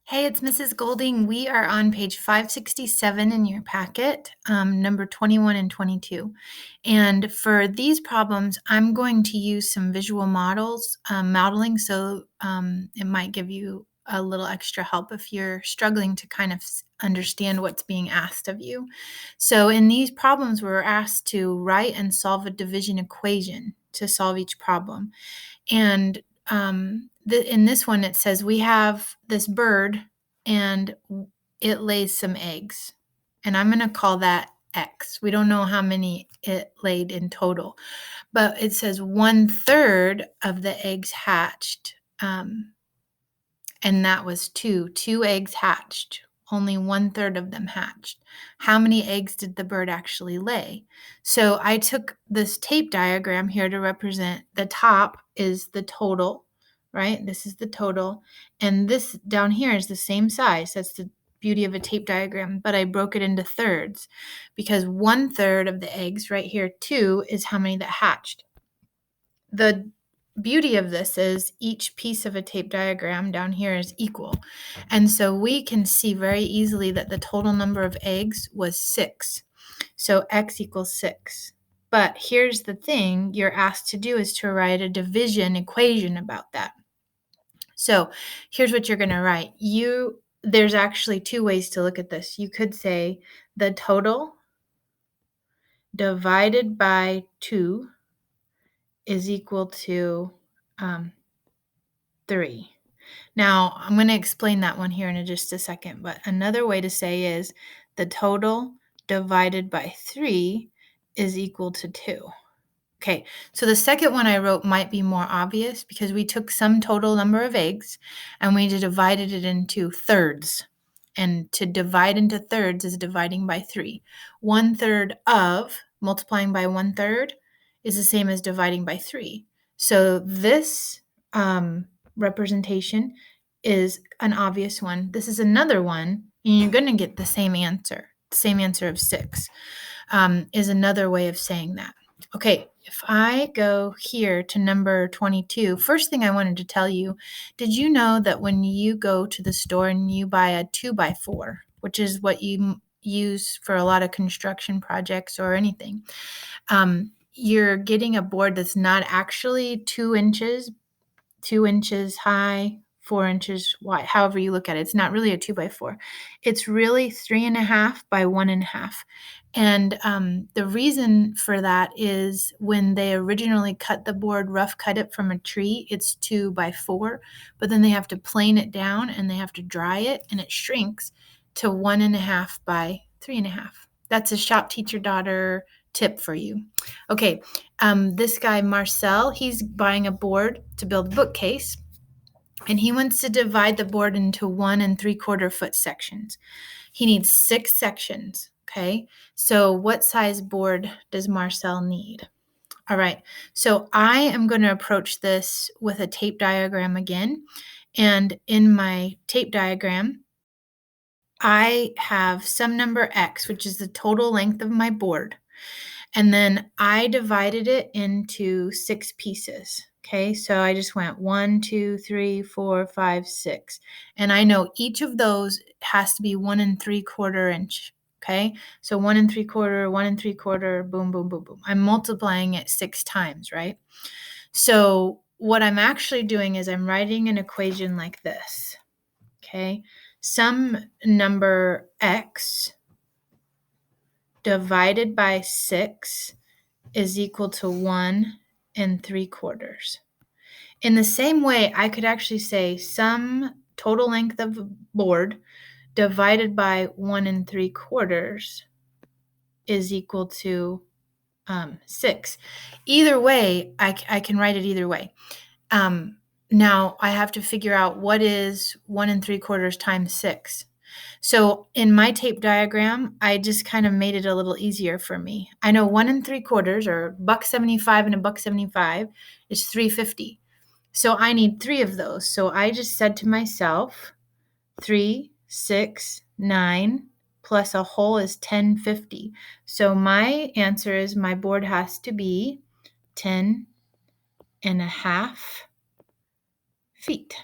Hey, it's Mrs. Golding. We are on page 567 in your packet, number 21 and 22. And for these problems, I'm going to use some visual modeling, so it might give you a little extra help if you're struggling to kind of understand what's being asked of you. So in these problems, we're asked to write and solve a division equation to solve each problem. And in this one, it says we have this bird and it lays some eggs. And I'm going to call that X. We don't know how many it laid in total, but it says 1/3 of the eggs hatched. And that was two eggs hatched. Only 1/3 of them hatched. How many eggs did the bird actually lay? So I took this tape diagram here to represent the top is the total, right? This is the total. And this down here is the same size. That's the beauty of a tape diagram, but I broke it into thirds because 1/3 of the eggs right here, 2, is how many that hatched. The beauty of this is each piece of a tape diagram down here is equal. And so we can see very easily that the total number of eggs was 6. So X equals 6. But here's the thing you're asked to do is to write a division equation about that. So here's what you're going to write. There's actually two ways to look at this. You could say the total divided by 2 is equal to 3. Now, I'm going to explain that one here in just a second, but another way to say is the total divided by 3 is equal to 2. Okay, so the second one I wrote might be more obvious because we took some total number of eggs and we divided it into thirds. And to divide into thirds is dividing by 3. 1/3 of multiplying by 1/3 is the same as dividing by 3. So this representation is an obvious one. This is another one, and you're going to get the same answer. The same answer of 6 is another way of saying that. Okay, if I go here to number 22, first thing I wanted to tell you, did you know that when you go to the store and you buy a 2x4, which is what you use for a lot of construction projects or anything, you're getting a board that's not actually 2 inches high, 4 inches wide, however you look at it. It's not really a 2x4. It's really 3.5 by 1.5. And the reason for that is when they originally cut the board, rough cut it from a tree, it's 2x4, but then they have to plane it down and they have to dry it and it shrinks to 1.5 by 3.5. That's a shop teacher daughter tip for you. Okay, this guy, Marcel, he's buying a board to build a bookcase, and he wants to divide the board into 1 3/4 foot sections. He needs 6 sections, okay? So what size board does Marcel need? All right, so I am going to approach this with a tape diagram again, and in my tape diagram, I have some number X, which is the total length of my board. And then I divided it into 6 pieces. Okay, so I just went 1, 2, 3, 4, 5, 6. And I know each of those has to be 1 3/4 inch. Okay, so 1 3/4, 1 3/4, boom, boom, boom, boom. I'm multiplying it 6 times, right? So what I'm actually doing is I'm writing an equation like this. Okay, some number X divided by 6 is equal to 1 3/4. In the same way, I could actually say some total length of board divided by 1 3/4 is equal to 6. Either way, I can write it either way. Now I have to figure out what is 1 3/4 times 6. So in my tape diagram, I just kind of made it a little easier for me. I know 1 3/4 or $1.75 and $1.75 is $3.50. So I need 3 of those. So I just said to myself, 3, 6, 9 plus a whole is 10.50. So my answer is my board has to be 10.5 feet.